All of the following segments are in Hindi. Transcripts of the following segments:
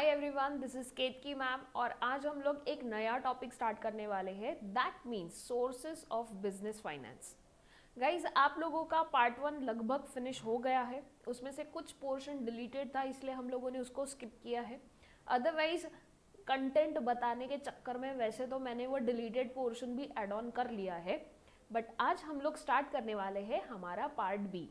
Hi everyone, this is Ketaki ma'am और आज हम लोग एक नया टॉपिक स्टार्ट करने वाले हैं। That means sources of business finance. Guys, आप लोगों का पार्ट 1 लगभग फिनिश हो गया है। उसमें से कुछ पोर्शन डिलीटेड था, इसलिए हम लोगों ने उसको स्किप किया है। अदरवाइज कंटेंट बताने के चक्कर में वैसे तो मैंने वो डिलीटेड पोर्शन भी ऐड ऑन कर लिया है, बट आज हम लोग स्टार्ट करने वाले हैं हमारा पार्ट बी।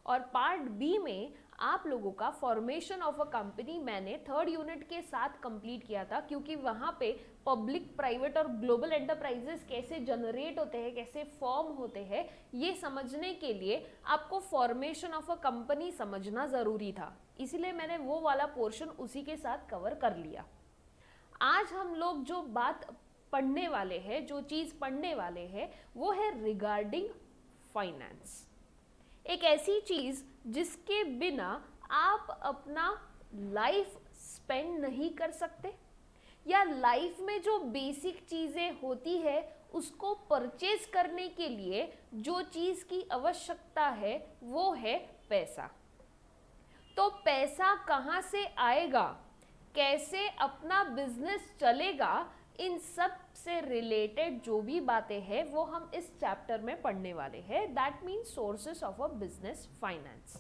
और पार्ट बी में आप लोगों का फॉर्मेशन ऑफ अ कंपनी मैंने थर्ड यूनिट के साथ कंप्लीट किया था, क्योंकि वहाँ पे पब्लिक, प्राइवेट और ग्लोबल एंटरप्राइजेस कैसे जनरेट होते हैं, कैसे फॉर्म होते हैं, ये समझने के लिए आपको फॉर्मेशन ऑफ अ कंपनी समझना ज़रूरी था। इसीलिए मैंने वो वाला पोर्शन उसी के साथ कवर कर लिया। आज हम लोग जो बात पढ़ने वाले हैं, जो चीज़ पढ़ने वाले हैं, वो है रिगार्डिंग फाइनेंस। एक ऐसी चीज जिसके बिना आप अपना लाइफ स्पेंड नहीं कर सकते, या लाइफ में जो बेसिक चीजें होती है उसको परचेज करने के लिए जो चीज की आवश्यकता है वो है पैसा। तो पैसा कहाँ से आएगा, कैसे अपना बिजनेस चलेगा, इन सब से रिलेटेड जो भी बातें हैं वो हम इस चैप्टर में पढ़ने वाले हैं। That means sources of a business finance.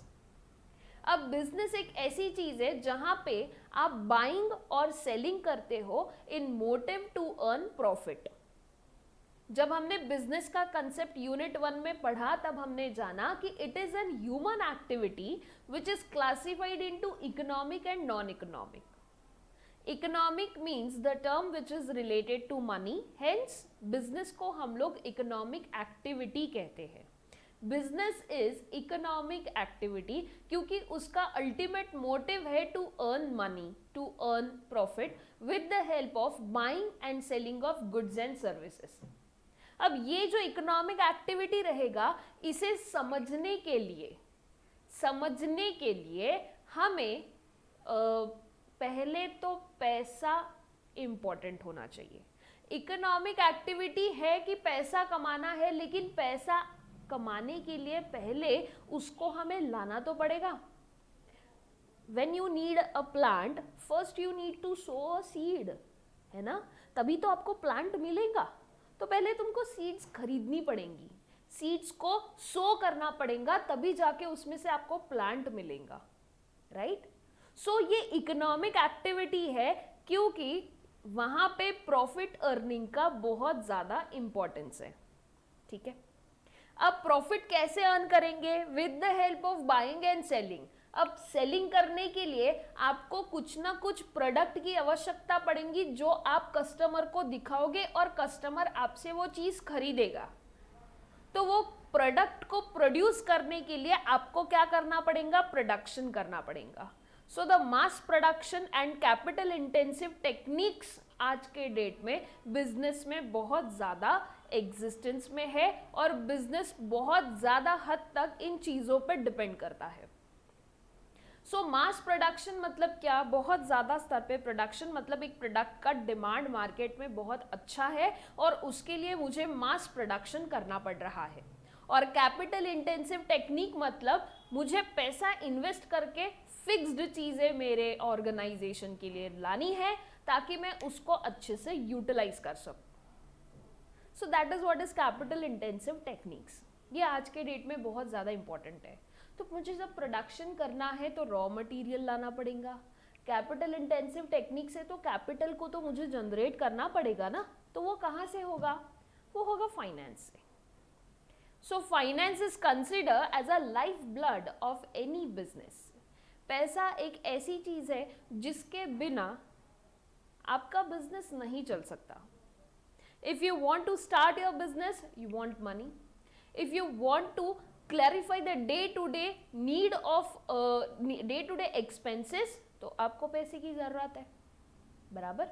अब बिजनेस एक ऐसी चीज है जहां पे आप बाइंग और सेलिंग करते हो इन मोटिव टू अर्न प्रॉफिट। जब हमने बिजनेस का कंसेप्ट यूनिट 1 में पढ़ा, तब हमने जाना कि it is an human activity which is classified into economic and non economic. Economic means the term which is related to money, hence business को हम लोग इकोनॉमिक एक्टिविटी कहते हैं। बिजनेस इज इकोनॉमिक एक्टिविटी क्योंकि उसका अल्टीमेट मोटिव है to earn money, to earn profit with the help of buying and selling of goods and services. अब ये जो इकोनॉमिक एक्टिविटी रहेगा, इसे समझने के लिए हमें पहले तो पैसा इंपॉर्टेंट होना चाहिए। इकोनॉमिक एक्टिविटी है कि पैसा कमाना है, लेकिन पैसा कमाने के लिए पहले उसको हमें लाना तो पड़ेगा। When you need a plant, first you need to sow a seed, है ना? तभी तो आपको प्लांट मिलेगा। तो पहले तुमको सीड्स खरीदनी पड़ेंगी, सीड्स को सो करना पड़ेगा, तभी जाके उसमें से आपको प्लांट मिलेगा, राइट? सो ये इकोनॉमिक एक्टिविटी है क्योंकि वहां पे प्रॉफिट अर्निंग का बहुत ज्यादा इंपॉर्टेंस है, ठीक है? अब प्रॉफिट कैसे अर्न करेंगे? With the help of buying and selling. अब सेलिंग करने के लिए आपको कुछ ना कुछ प्रोडक्ट की आवश्यकता पड़ेगी जो आप कस्टमर को दिखाओगे और कस्टमर आपसे वो चीज खरीदेगा। तो वो प्रोडक्ट को प्रोड्यूस करने के लिए आपको क्या करना पड़ेगा? प्रोडक्शन करना पड़ेगा। So the mass production and capital intensive techniques आज के डेट में बिजनेस में बहुत ज़्यादा एग्जिस्टेंस में है और बिजनेस बहुत ज़्यादा हद तक इन चीज़ों पर डिपेंड करता है। सो मास प्रोडक्शन मतलब क्या? बहुत ज़्यादा स्तर पे प्रोडक्शन, मतलब एक प्रोडक्ट का डिमांड मार्केट में बहुत अच्छा है और उसके लिए मुझे मास प्रोडक्शन करना पड़ रहा है। और कैपिटल इंटेंसिव टेक्निक मतलब मुझे पैसा इन्वेस्ट करके फिक्स्ड चीज़ें मेरे ऑर्गेनाइजेशन के लिए लानी है ताकि मैं उसको अच्छे से यूटिलाइज कर सकूं। So that is what is capital intensive techniques. ये आज के डेट में बहुत ज़्यादा इंपॉर्टेंट है। तो मुझे जब प्रोडक्शन करना है तो रॉ मटेरियल लाना पड़ेगा। कैपिटल इंटेंसिव टेक्निक से तो कैपिटल को तो मुझे जनरेट करना पड़ेगा ना, तो वो कहाँ से होगा? वो होगा फाइनेंस से। So finance is consider as a life blood of any business. पैसा एक ऐसी चीज है जिसके बिना आपका बिजनेस नहीं चल सकता। If you want to start your business, you want money. If you want to clarify the day to day need of day to day expenses, तो आपको पैसे की जरूरत है, बराबर?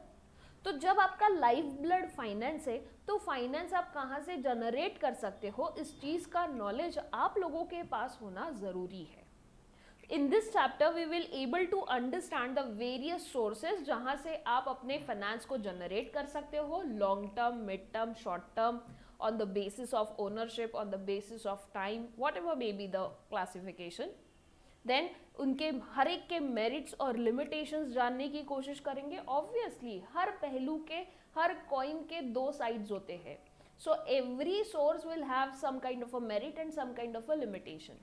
तो जब आपका लाइफ ब्लड फाइनेंस है, तो फाइनेंस आप कहाँ से जनरेट कर सकते हो, इस चीज का नॉलेज आप लोगों के पास होना जरूरी है। In this chapter we will able to understand the various sources जहाँ से आप अपने फाइनेंस को जनरेट कर सकते हो, long term, mid term, short term, on the basis of ownership, on the basis of time, whatever may be the classification. Then उनके हर एक के मेरिट्स और लिमिटेशंस जानने की कोशिश करेंगे। ऑब्वियसली हर पहलू के, हर कॉइन के दो साइड्स होते हैं, so every source will have some kind of a merit and some kind of a limitation.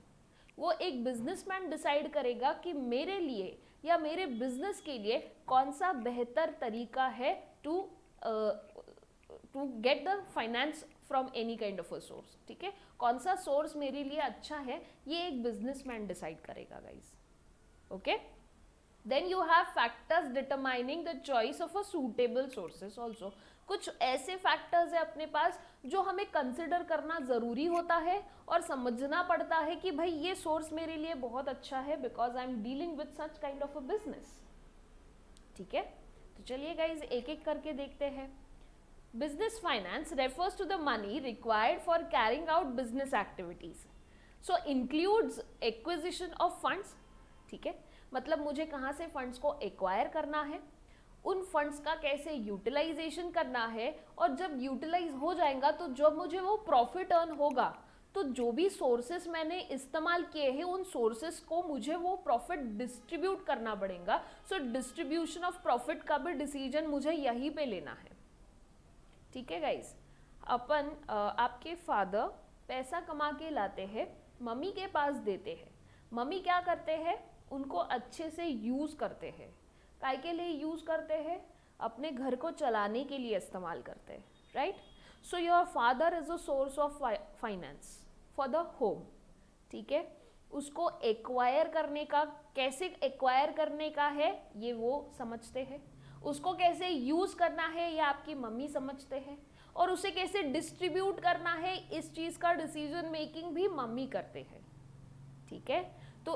वो एक बिजनेसमैन डिसाइड करेगा कि मेरे लिए या मेरे बिजनेस के लिए कौन सा बेहतर तरीका है to get the finance from any kind of a source. ठीक है, कौन सा सोर्स मेरे लिए अच्छा है, ये एक बिजनेसमैन डिसाइड करेगा guys. Okay, then you have factors determining the choice of a suitable sources also. कुछ ऐसे फैक्टर्स है अपने पास जो हमें कंसिडर करना जरूरी होता है और समझना पड़ता है कि भाई ये सोर्स मेरे लिए बहुत अच्छा है because I am dealing with such kind of a business. ठीक है, तो चलिए गाइज एक एक करके देखते हैं। Business finance refers to the money required for carrying out business activities. So includes acquisition of funds. ठीक है, मतलब मुझे कहाँ से फंड्स को एक्वायर करना है, उन फंड्स का कैसे यूटिलाइजेशन करना है, और जब यूटिलाइज हो जाएगा तो जब मुझे वो प्रॉफिट अर्न होगा तो जो भी सोर्सेस मैंने इस्तेमाल किए हैं उन सोर्सेस को मुझे वो प्रॉफिट डिस्ट्रीब्यूट करना पड़ेगा। सो डिस्ट्रीब्यूशन ऑफ प्रॉफिट का भी डिसीजन मुझे यहीं पे लेना है। ठीक है गाइस, अपन आपके फादर पैसा कमा के लाते हैं, मम्मी के पास देते हैं। मम्मी क्या करते हैं, उनको अच्छे से यूज़ करते हैं। काय के लिए यूज़ करते हैं, अपने घर को चलाने के लिए इस्तेमाल करते हैं, right. So your father is a source of finance for the home. ठीक है, उसको एक्वायर करने का, कैसे एक्वायर करने का है ये वो समझते हैं, उसको कैसे यूज करना है ये आपकी मम्मी समझते हैं, और उसे कैसे डिस्ट्रीब्यूट करना है इस चीज का डिसीजन मेकिंग भी मम्मी करते हैं। ठीक है, तो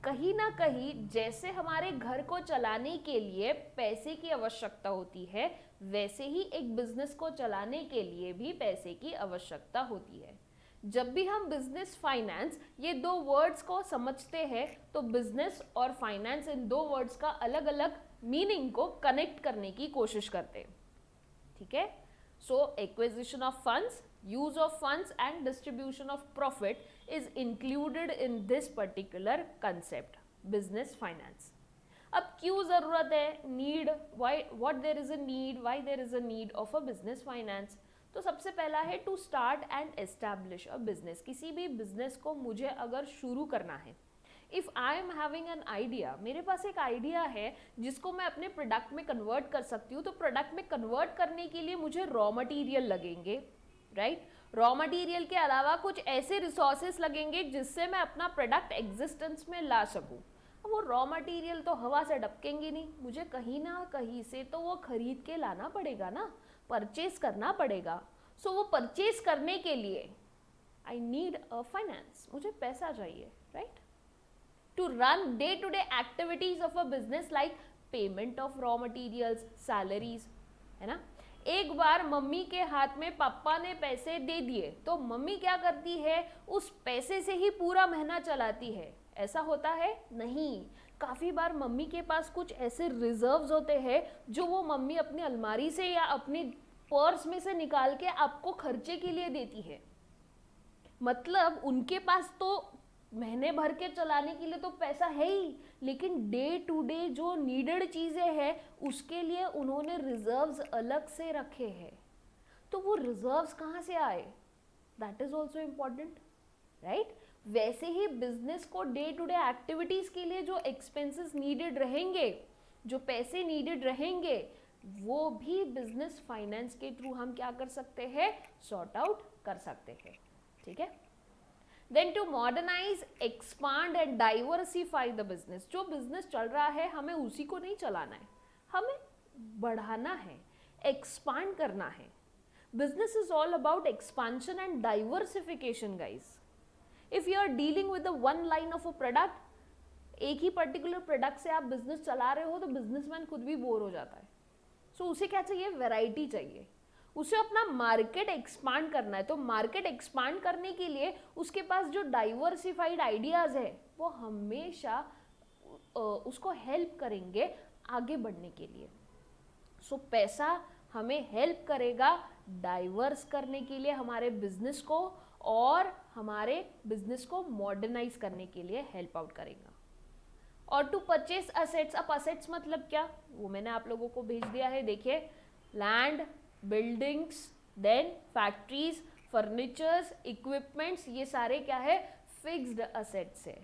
कहीं ना कहीं जैसे हमारे घर को चलाने के लिए पैसे की आवश्यकता होती है, वैसे ही एक बिजनेस को चलाने के लिए भी पैसे की आवश्यकता होती है। जब भी हम बिजनेस फाइनेंस ये दो वर्ड्स को समझते हैं तो बिजनेस और फाइनेंस इन दो वर्ड्स का अलग अलग मीनिंग को कनेक्ट करने की कोशिश करते हैं। ठीक है, so acquisition of funds, use of funds and distribution of profit is included in this particular concept business finance. अब क्यों जरूरत है, need, why, what there is a need, why there is a need of a business finance। तो सबसे पहला है to start and establish a business. किसी भी बिजनेस को मुझे अगर शुरू करना है, if I am having an idea, मेरे पास एक आइडिया है जिसको मैं अपने प्रोडक्ट में कन्वर्ट कर सकती हूँ, तो प्रोडक्ट में कन्वर्ट करने के लिए मुझे रॉ मटेरियल लगेंगे, राइट। रॉ मटेरियल के अलावा कुछ ऐसे रिसोर्सेस लगेंगे जिससे मैं अपना प्रोडक्ट एग्जिस्टेंस में ला सकूं। अब वो रॉ मटेरियल तो हवा से डबकेंगे नहीं, मुझे कहीं ना कहीं से तो वो खरीद के लाना पड़ेगा ना, परचेज करना पड़ेगा। सो वो परचेज करने के लिए आई नीड अ फाइनेंस, मुझे पैसा चाहिए, right, to run day to day activities of a business like payment of raw materials, salaries, है ना। एक बार मम्मी के हाथ में पापा ने पैसे दे दिए तो मम्मी क्या करती है, उस पैसे से ही पूरा महीना चलाती है। ऐसा होता है नहीं, काफ़ी बार मम्मी के पास कुछ ऐसे रिजर्व्स होते हैं जो वो मम्मी अपनी अलमारी से या अपनी पर्स में से निकाल के आपको खर्चे के लिए देती है। मतलब उनके पास तो महीने भर के चलाने के लिए तो पैसा है ही, लेकिन डे टू डे जो नीडेड चीज़ें हैं उसके लिए उन्होंने रिजर्व्स अलग से रखे हैं। तो वो रिजर्व्स कहाँ से आए, that is also important, right. वैसे ही बिजनेस को डे टू डे एक्टिविटीज के लिए जो एक्सपेंसेस नीडेड रहेंगे, जो पैसे नीडेड रहेंगे, वो भी बिजनेस फाइनेंस के थ्रू हम क्या कर सकते हैं, सॉर्ट आउट कर सकते हैं। ठीक है, then to modernize, expand and diversify the business. जो बिजनेस चल रहा है हमें उसी को नहीं चलाना है, हमें बढ़ाना है, एक्सपांड करना है। Business is all about expansion and diversification guys. If you are dealing with the one line of a product, एक ही पर्टिकुलर प्रोडक्ट से आप बिजनेस चला रहे हो तो बिजनेसमैन खुद भी बोर हो जाता है। सो उसे क्या चाहिए, वैरायटी चाहिए, उसे अपना मार्केट एक्सपांड करना है। तो मार्केट एक्सपांड करने के लिए उसके पास जो डाइवर्सिफाइड आइडियाज है वो हमेशा उसको हेल्प करेंगे आगे बढ़ने के लिए। सो पैसा हमें हेल्प करेगा डाइवर्स करने के लिए हमारे बिजनेस को, और हमारे बिजनेस को मॉडर्नाइज करने के लिए हेल्प आउट करेगा। और टू परचेस असेट्स, अब असेट्स मतलब क्या, वो मैंने आप लोगों को भेज दिया है, देखिए land, buildings, then factories, furnitures, equipments, ये सारे क्या है, फिक्स्ड असेट्स है।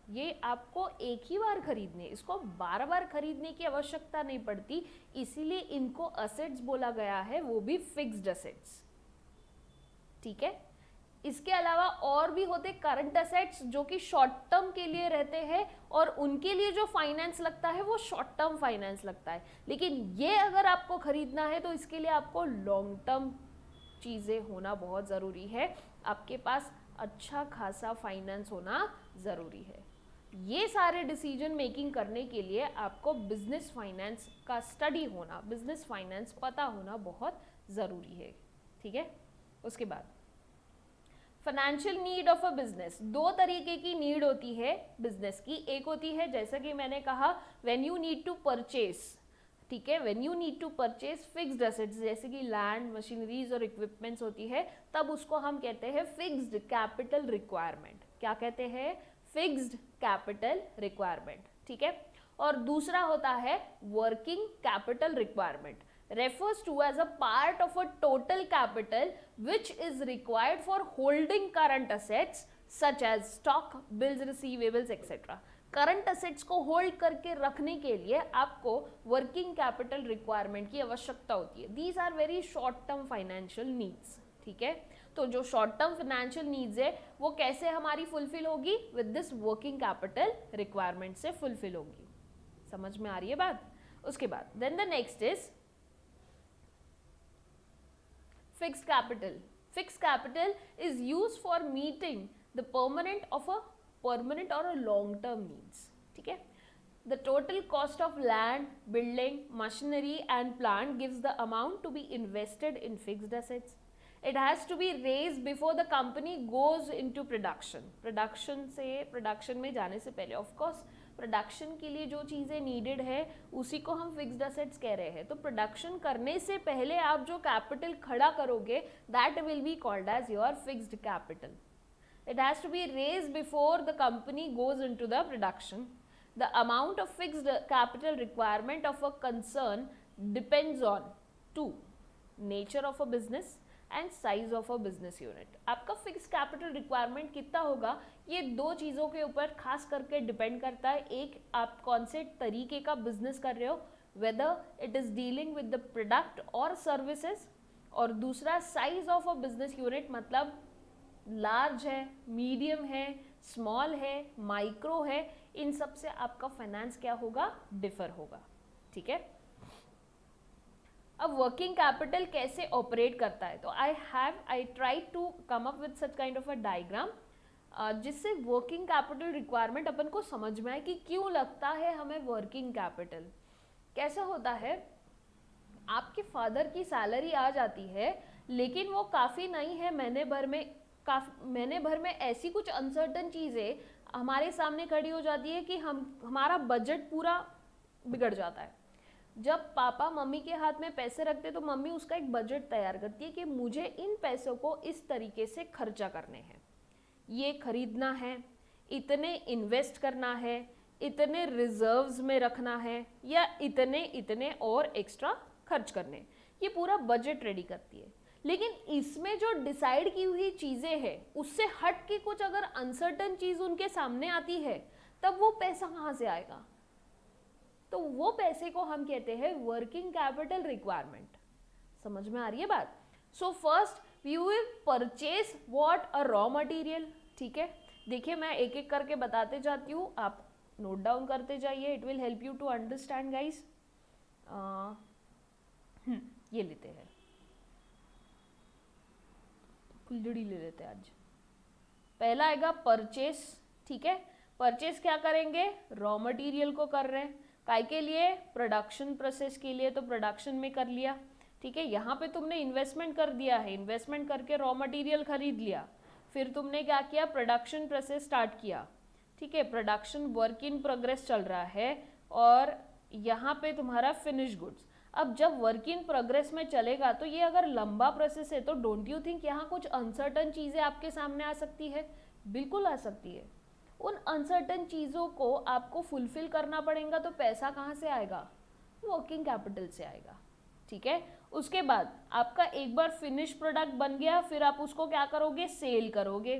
ये आपको एक ही बार खरीदने, इसको बार बार खरीदने की आवश्यकता नहीं पड़ती, इसीलिए इनको असेट्स बोला गया है, वो भी फिक्स्ड असेट्स। ठीक है, इसके अलावा और भी होते करंट असेट्स जो कि शॉर्ट टर्म के लिए रहते हैं और उनके लिए जो फाइनेंस लगता है वो शॉर्ट टर्म फाइनेंस लगता है, लेकिन ये अगर आपको खरीदना है तो इसके लिए आपको लॉन्ग टर्म चीज़ें होना बहुत ज़रूरी है, आपके पास अच्छा खासा फाइनेंस होना ज़रूरी है। ये सारे डिसीजन मेकिंग करने के लिए आपको बिजनेस फाइनेंस का स्टडी होना, बिजनेस फाइनेंस पता होना बहुत ज़रूरी है। ठीक है, उसके बाद financial need of a business, दो तरीके की नीड होती है बिजनेस की। एक होती है जैसा कि मैंने कहा when you need to purchase, ठीक है, when you need to purchase fixed assets जैसे कि लैंड, मशीनरीज और इक्विपमेंट्स होती है, तब उसको हम कहते हैं फिक्स्ड कैपिटल रिक्वायरमेंट। क्या कहते हैं, फिक्स्ड कैपिटल रिक्वायरमेंट। ठीक है, और दूसरा होता है working capital requirement, refers to as a part of a total capital which is required for holding current assets such as stock, bills, receivables, etc. Current assets को होल्ड करके रखने के लिए आपको वर्किंग कैपिटल रिक्वायरमेंट की आवश्यकता होती है। These are very short term financial needs. ठीक है, तो जो शॉर्ट टर्म फाइनेंशियल नीड्स है वो कैसे हमारी फुलफिल होगी, with this working capital requirement से फुलफिल होगी। समझ में आ रही है बात। उसके बाद then the next is fixed capital. Fixed capital is used for meeting the permanent or a long term needs. ठीक है, the total cost of land, building, machinery and plant gives the amount to be invested in fixed assets. It has to be raised before the company goes into production. production में जाने से पहले of course प्रोडक्शन के लिए जो चीज़ें नीडेड है उसी को हम फिक्स्ड असेट्स कह रहे हैं। तो प्रोडक्शन करने से पहले आप जो कैपिटल खड़ा करोगे that will be called as your fixed capital. It has to be raised before the company goes into the production. The amount of fixed capital requirement of a concern depends on to nature of a business and size of a business unit. आपका फिक्स कैपिटल रिक्वायरमेंट कितना होगा ये दो चीज़ों के ऊपर खास करके डिपेंड करता है। एक, आप कौन से तरीके का बिजनेस कर रहे हो, whether it is dealing with the product और सर्विसेज, और दूसरा size of a business unit, मतलब लार्ज है, मीडियम है, स्मॉल है, माइक्रो है, इन सब से आपका फाइनेंस क्या होगा, डिफर होगा। ठीक है, अब वर्किंग कैपिटल कैसे ऑपरेट करता है, तो I try to come up with such kind of a diagram जिससे वर्किंग कैपिटल रिक्वायरमेंट अपन को समझ में आए कि क्यों लगता है हमें वर्किंग कैपिटल। कैसा होता है, आपके फादर की सैलरी आ जाती है लेकिन वो काफ़ी नहीं है, महीने भर में ऐसी कुछ अनसर्टन चीज़ें हमारे सामने खड़ी हो जाती है कि हमारा बजट पूरा बिगड़ जाता है। जब पापा मम्मी के हाथ में पैसे रखते तो मम्मी उसका एक बजट तैयार करती है कि मुझे इन पैसों को इस तरीके से खर्चा करने हैं, ये खरीदना है, इतने इन्वेस्ट करना है, इतने रिजर्व्स में रखना है, या इतने और एक्स्ट्रा खर्च करने, ये पूरा बजट रेडी करती है। लेकिन इसमें जो डिसाइड की हुई चीज़ें हैं उससे हट के कुछ अगर अनसर्टन चीज़ उनके सामने आती है तब वो पैसा कहाँ से आएगा, तो वो पैसे को हम कहते हैं वर्किंग कैपिटल रिक्वायरमेंट। समझ में आ रही है बात। So first we will purchase what, a raw material. ठीक है, देखिए मैं एक एक करके बताते जाती हूँ, आप नोट डाउन करते जाइए, it will help you to understand guys. ये लेते हैं, फुलझड़ी ले लेते हैं आज। पहला आएगा परचेस। ठीक है, परचेस क्या करेंगे, रॉ मटेरियल को कर रहे हैं, काय के लिए, प्रोडक्शन प्रोसेस के लिए, तो प्रोडक्शन में कर लिया। ठीक है, यहाँ पे तुमने इन्वेस्टमेंट कर दिया है, इन्वेस्टमेंट करके रॉ मटेरियल खरीद लिया, फिर तुमने क्या किया, प्रोडक्शन प्रोसेस स्टार्ट किया। ठीक है, प्रोडक्शन वर्क इन प्रोग्रेस चल रहा है और यहाँ पे तुम्हारा फिनिश गुड्स। अब जब वर्क इन प्रोग्रेस में चलेगा तो ये अगर लंबा प्रोसेस है तो डोंट यू थिंक यहाँ कुछ अनसर्टन चीज़ें आपके सामने आ सकती है, बिल्कुल आ सकती है। उन अनसर्टन चीज़ों को आपको फुलफिल करना पड़ेगा, तो पैसा कहाँ से आएगा? वर्किंग कैपिटल से आएगा, ठीक है। उसके बाद आपका एक बार फिनिश प्रोडक्ट बन गया, फिर आप उसको क्या करोगे? सेल करोगे,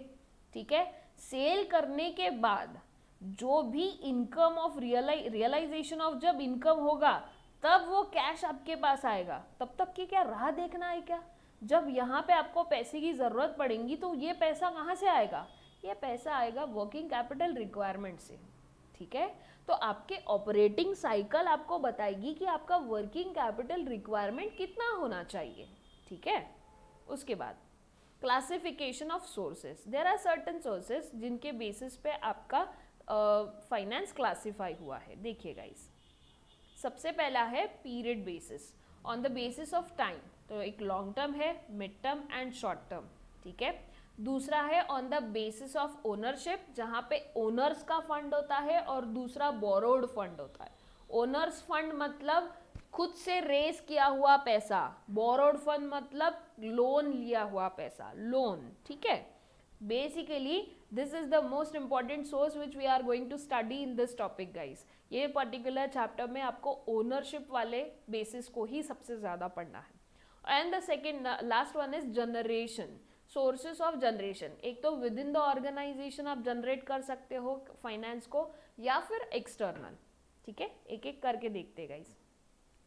ठीक है। सेल करने के बाद जो भी इनकम ऑफ रियलाइजेशन ऑफ जब इनकम होगा तब वो कैश आपके पास आएगा। तब तक की क्या राह देखना है क्या? जब यहाँ पे आपको पैसे की ज़रूरत पड़ेगी तो ये पैसा कहाँ से आएगा? ये पैसा आएगा वर्किंग कैपिटल रिक्वायरमेंट से, ठीक है। तो आपके ऑपरेटिंग साइकिल आपको बताएगी कि आपका वर्किंग कैपिटल रिक्वायरमेंट कितना होना चाहिए, ठीक है। उसके बाद classification of sources. There are certain sources जिनके बेसिस पे आपका फाइनेंस क्लासीफाई हुआ है। देखिए गाइस, सबसे पहला है period basis, on the basis of time. तो एक लॉन्ग टर्म है, mid term and short term, ठीक है। दूसरा है on the basis of ownership, जहाँ पे ओनर्स का फंड होता है, और दूसरा बोरोड फंड होता है। ओनर्स फंड मतलब खुद से रेस किया हुआ पैसा, बोरोड फंड मतलब लोन लिया हुआ पैसा, लोन, ठीक है। Basically this is the most important source which we are going to study in this topic guys. ये पर्टिकुलर चैप्टर में आपको ओनरशिप वाले बेसिस को ही सबसे ज़्यादा पढ़ना है। And the second last one is generation, sources of generation. एक तो विद इन द ऑर्गेनाइजेशन आप जनरेट कर सकते हो फाइनेंस को, या फिर एक्सटर्नल, ठीक है। एक एक करके देखते हैं गाइस।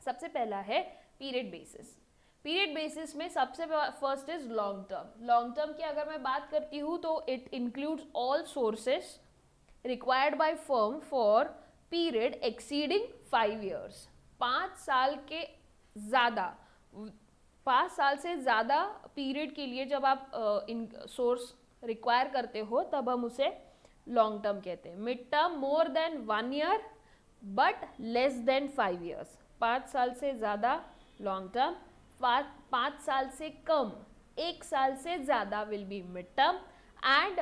सबसे पहला है पीरियड बेसिस। पीरियड बेसिस में सबसे first is long term. Long term की अगर मैं बात करती हूँ तो it includes all sources required by firm for period exceeding 5 years। 5 साल के ज़्यादा, 5 साल से ज़्यादा पीरियड के लिए जब आप सोर्स रिक्वायर करते हो तब हम उसे लॉन्ग टर्म कहते हैं। Mid term more than 1 year but less than 5 years। 5 साल से ज़्यादा लॉन्ग टर्म, 5 साल से कम 1 साल से ज़्यादा will be mid term, and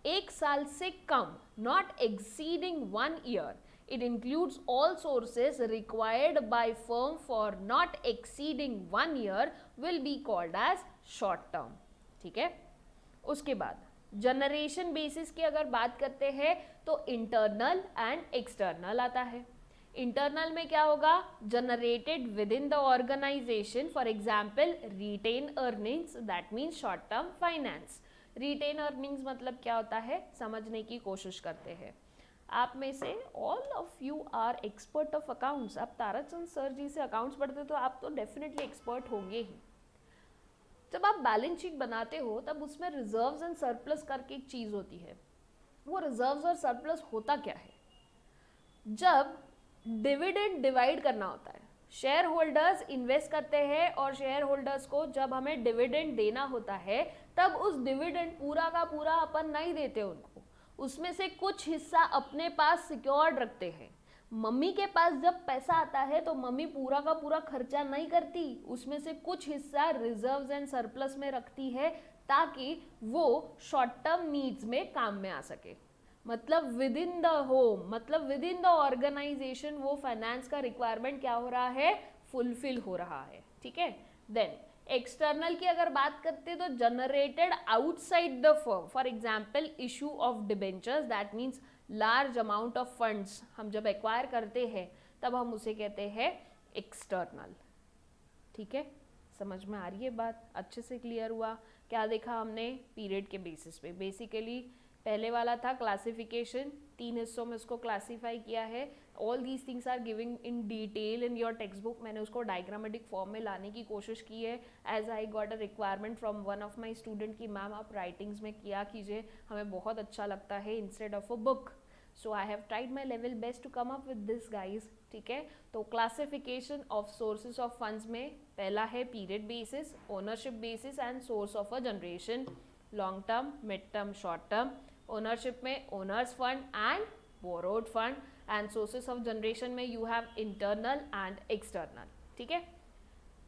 1 साल से कम not exceeding 1 year, it includes all sources required by firm for not exceeding 1 year will be called as short term, ठीक है। उसके बाद जनरेशन बेसिस की अगर बात करते हैं तो इंटरनल एंड एक्सटर्नल आता है। इंटरनल में क्या होगा? Generated within the organization, for example retained earnings, that means short term finance. Retained earnings मतलब क्या होता है, समझने की कोशिश करते हैं। आप में से all of you are expert of accounts. आप ताराचंद सर जी से अकाउंट्स पढ़ते तो आप तो डेफिनेटली एक्सपर्ट होंगे ही। जब आप बैलेंस शीट बनाते हो तब उसमें रिजर्व्स एंड सरप्लस करके एक चीज़ होती है। वो रिजर्व्स और सरप्लस होता क्या है? जब डिविडेंड डिवाइड करना होता है, शेयर होल्डर्स इन्वेस्ट करते हैं और शेयर होल्डर्स को जब हमें डिविडेंड देना होता है तब उस डिविडेंड पूरा का पूरा अपन नहीं देते उनको, उसमें से कुछ हिस्सा अपने पास सिक्योर्ड रखते हैं। मम्मी के पास जब पैसा आता है तो मम्मी पूरा का पूरा खर्चा नहीं करती, उसमें से कुछ हिस्सा रिजर्व्स एंड सरप्लस में रखती है ताकि वो शॉर्ट टर्म नीड्स में काम में आ सके। मतलब विद इन द होम, मतलब विद इन द ऑर्गेनाइजेशन वो फाइनेंस का रिक्वायरमेंट क्या हो रहा है, फुलफिल हो रहा है, ठीक है। देन एक्सटर्नल की अगर बात करते हैं तो generated outside the firm, for example issue of debentures, that means large amount of funds हम जब एक्वायर करते हैं तब हम उसे कहते हैं एक्सटर्नल, ठीक है। समझ में आ रही है बात? अच्छे से क्लियर हुआ? क्या देखा हमने पीरियड के बेसिस पे? बेसिकली पहले वाला था क्लासिफिकेशन, 3 हिस्सों में उसको क्लासीफाई किया है। All these things are giving in detail in your text book. मैंने उसको डायग्रामेटिक फॉर्म में लाने की कोशिश की है, as I got a requirement from one of my student कि मैम आप राइटिंग्स में किया कीजिए, हमें बहुत अच्छा लगता है instead of a book. So I have tried my level best to come up with this guys, ठीक है। तो classification of sources of funds में पहला है period basis, ownership basis and source of a generation, long term, mid term, short term. Ownership में owners fund and borrowed fund, and sources of generation में you have internal and external, ठीक है।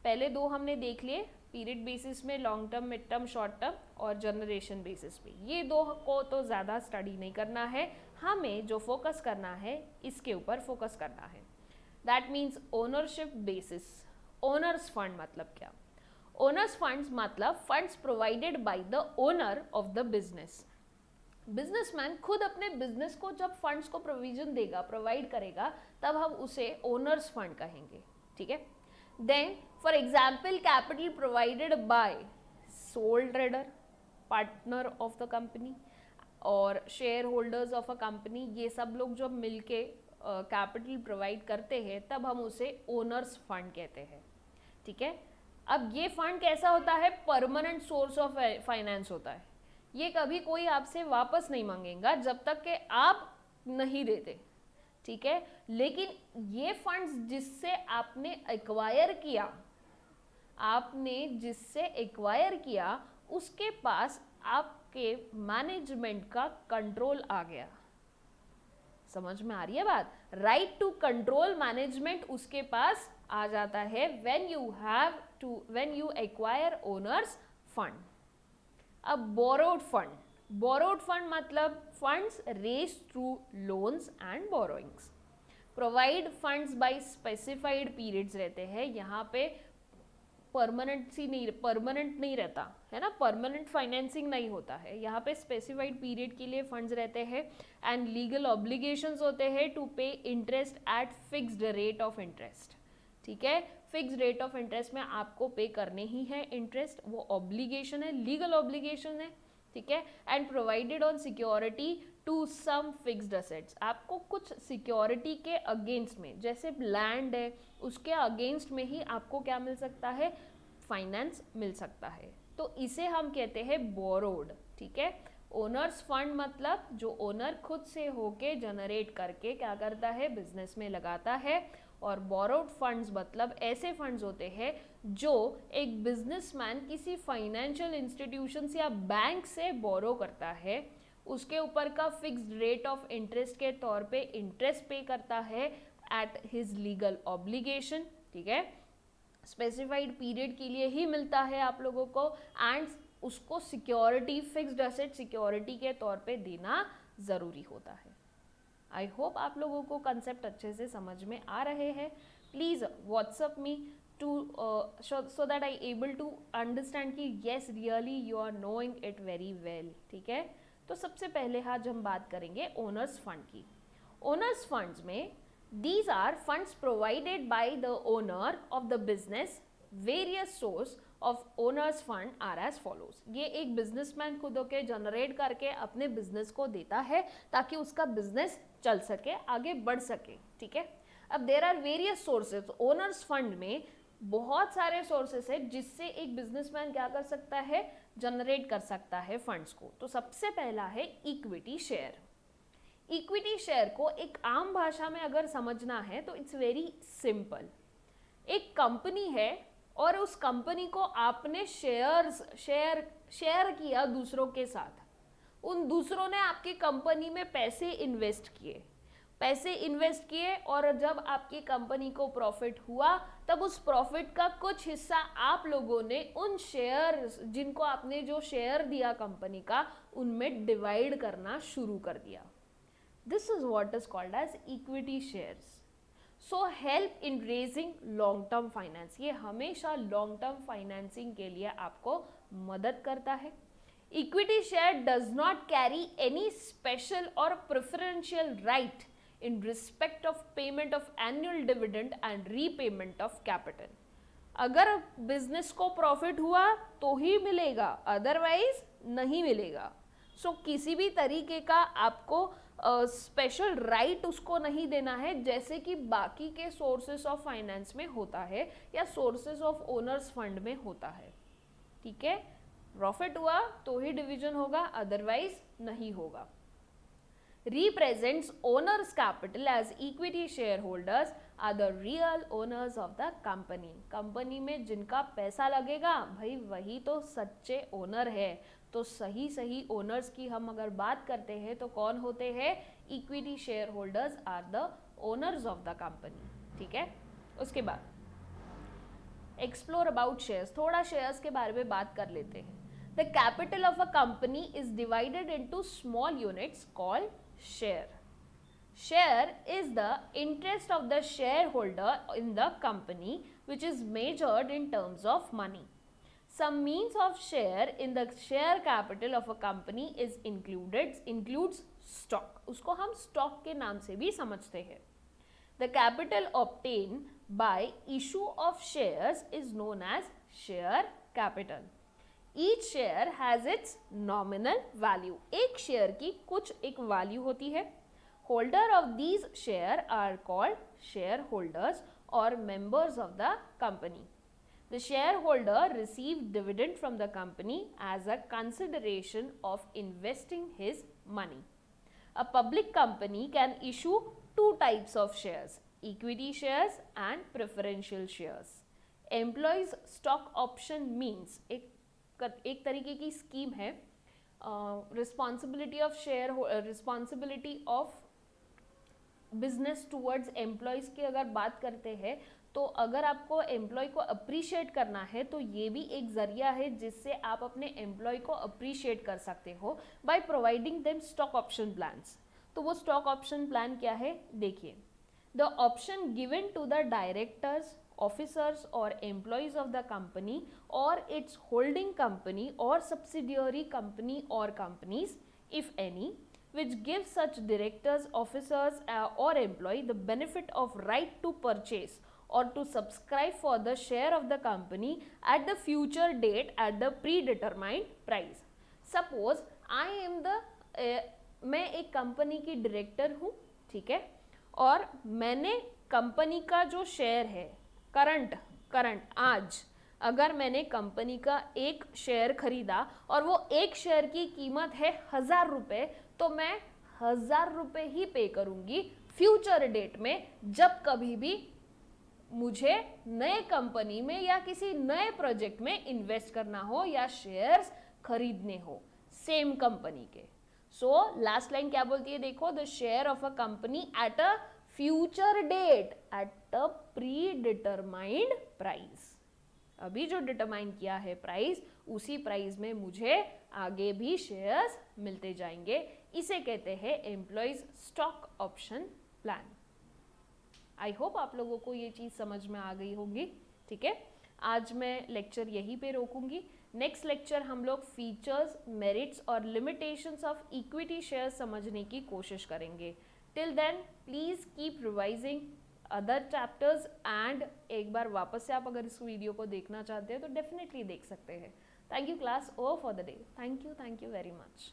पहले दो हमने देख लिए, पीरियड बेसिस में long term, mid term, short term, और जनरेशन बेसिस पे। ये दो को तो ज़्यादा स्टडी नहीं करना है, हमें जो फोकस करना है इसके ऊपर फोकस करना है। That means ownership basis. Owner's fund मतलब क्या? ओनर्स फंड्स मतलब funds provided by the owner of the business. Businessman खुद अपने बिजनेस को जब फंड्स को प्रोविजन देगा, प्रोवाइड करेगा, तब हम उसे ओनर्स फंड कहेंगे, ठीक है। Then for example capital provided by sole trader, partner of the company और shareholders of a company, ये सब लोग जब मिलके कैपिटल प्रोवाइड करते हैं तब हम उसे ओनर्स फंड कहते हैं, ठीक है। अब ये फंड कैसा होता है, परमानेंट सोर्स ऑफ फाइनेंस होता है। ये कभी कोई आपसे वापस नहीं मांगेगा जब तक कि आप नहीं देते, ठीक है। लेकिन ये फंड्स जिससे आपने एक्वायर किया, आपने जिससे एक्वायर किया उसके पास आपके मैनेजमेंट का कंट्रोल आ गया। समझ में आ रही है बात? राइट टू कंट्रोल मैनेजमेंट उसके पास आ जाता है when you acquire owners fund. अब बोरोड फंड मतलब funds raise through loans and borrowings. Provide funds by specified periods रहते हैं, यहाँ पे परमानेंट नहीं रहता है ना, परमानेंट फाइनेंसिंग नहीं होता है, यहाँ पे स्पेसिफाइड पीरियड के लिए फंड्स रहते हैं। एंड लीगल ऑब्लिगेशंस होते हैं टू पे interest eight fixed rate of interest, ठीक है। फिक्स रेट ऑफ इंटरेस्ट में आपको पे करने ही है इंटरेस्ट, वो ऑब्लिगेशन है, लीगल ऑब्लिगेशन है, ठीक है। And provided on security to some fixed assets, आपको कुछ सिक्योरिटी के अगेंस्ट में, जैसे लैंड है उसके अगेंस्ट में ही आपको क्या मिल सकता है, फाइनेंस मिल सकता है, तो इसे हम कहते हैं बोरोड, ठीक है। ओनर्स फंड मतलब जो ओनर खुद से होके जनरेट करके क्या करता है, बिजनेस में लगाता है। और बोरोड फंड्स मतलब ऐसे फंड्स होते हैं जो एक बिजनेसमैन किसी फाइनेंशियल इंस्टीट्यूशन या बैंक से बोरो करता है, उसके ऊपर का फिक्स्ड रेट ऑफ इंटरेस्ट के तौर पे इंटरेस्ट पे करता है एट हिज लीगल ऑब्लिगेशन, ठीक है। स्पेसिफाइड पीरियड के लिए ही मिलता है आप लोगों को, एंड उसको सिक्योरिटी, फिक्स्ड एसेट सिक्योरिटी के तौर पे देना ज़रूरी होता है। आई होप आप लोगों को कंसेप्ट अच्छे से समझ में आ रहे हैं। Please WhatsApp me to so that I able to understand कि yes really you are knowing it very well, ठीक है। तो सबसे पहले आज हम बात करेंगे ओनर्स फंड की। ओनर्स फंड्स में these are funds provided by the owner of the business. Various source of owners fund are as follows. ये एक बिजनेसमैन खुद होके जनरेट करके अपने बिजनेस को देता है ताकि उसका बिजनेस चल सके, आगे बढ़ सके, ठीक है। अब there are various sources, owners fund में बहुत सारे सोर्सेस है जिससे एक बिजनेसमैन क्या कर सकता है, जनरेट कर सकता है फंड्स को। तो सबसे पहला है इक्विटी शेयर। इक्विटी शेयर को एक आम भाषा में अगर समझना है तो इट्स वेरी सिंपल। एक कंपनी है और उस कंपनी को आपने शेयर किया दूसरों के साथ, उन दूसरों ने आपकी कंपनी में पैसे इन्वेस्ट किए और जब आपकी कंपनी को प्रॉफिट हुआ तब उस प्रॉफिट का कुछ हिस्सा आप लोगों ने उन शेयर्स, जिनको आपने जो शेयर दिया कंपनी का, उनमें डिवाइड करना शुरू कर दिया। This is what is called as equity shares. So help in raising long term finance, ये हमेशा लॉन्ग टर्म फाइनेंसिंग के लिए आपको मदद करता है। Equity share does not carry any special और preferential right in respect of payment of annual dividend and repayment of capital. अगर बिजनेस को प्रॉफिट हुआ तो ही मिलेगा, अदरवाइज नहीं मिलेगा। सो किसी भी तरीके का आपको स्पेशल राइट उसको नहीं देना है जैसे कि बाकी के सोर्सेस ऑफ फाइनेंस में होता है या सोर्सेस ऑफ ओनर्स फंड में होता है, ठीक है। प्रॉफिट हुआ तो ही डिवीजन होगा, अदरवाइज नहीं होगा। Represents owners capital as equity shareholders are the real owners of the company. Company में जिनका पैसा लगेगा भाई वही तो सच्चे ओनर है। तो सही ओनर्स की हम अगर बात करते हैं तो कौन होते हैं, equity share holders are the owners of the company, ठीक है। उसके बाद एक्सप्लोर अबाउट शेयर्स, थोड़ा शेयर्स के बारे में बात कर लेते हैं। The capital of a company is divided into small units called share. Share is the interest of the shareholder in the company which is measured in terms of money. some means of share in the share capital of a company is includes stock. उसको हम stock के नाम से भी समझते हैं. The capital obtained by issue of shares is known as share capital. Each share has its nominal value. एक share की कुछ एक value होती है. Holder of these share are called shareholders or members of the company. The shareholder received dividend from the company as a consideration of investing his money. A public company can issue two types of shares, equity shares and preferential shares. Employees stock option means एक तरीके की स्कीम है. Responsibility of business towards employees की अगर बात करते हैं तो अगर आपको एम्प्लॉय को अप्रिशिएट करना है तो ये भी एक जरिया है जिससे आप अपने एम्प्लॉय को अप्रिशिएट कर सकते हो by providing them stock option plans. तो वो स्टॉक ऑप्शन प्लान क्या है देखिए. The option given to the directors, officers or employees of the company or its holding company or subsidiary company or companies, if any, which gives such directors, officers or employee the benefit of right to purchase or to subscribe for the share of the company at the future date at the predetermined price. Suppose I am the मैं एक कंपनी की डायरेक्टर हूँ, ठीक है, और मैंने कंपनी का जो शेयर है करंट आज अगर मैंने कंपनी का एक शेयर खरीदा और वो एक शेयर की कीमत है 1000 रुपये, तो मैं 1000 रुपये ही पे करूंगी फ्यूचर डेट में जब कभी भी मुझे नए कंपनी में या किसी नए प्रोजेक्ट में इन्वेस्ट करना हो या शेयर्स खरीदने हो सेम कंपनी के. सो लास्ट लाइन क्या बोलती है देखो, the share of a company at a future date at a pre determined price. अभी जो डिटरमाइन किया है प्राइस, उसी प्राइस में मुझे आगे भी शेयर्स मिलते जाएंगे. इसे कहते हैं employees stock option plan. I hope आप लोगों को ये चीज़ समझ में आ गई होगी. ठीक है, आज मैं लेक्चर यहीं पे रोकूंगी. नेक्स्ट लेक्चर हम लोग फीचर्स, मेरिट्स और लिमिटेशंस ऑफ इक्विटी शेयर समझने की कोशिश करेंगे. Till then please keep revising other chapters and एक बार वापस से आप अगर इस वीडियो को देखना चाहते हैं तो डेफिनेटली देख सकते हैं. Thank you class, over for the day. Thank you very much.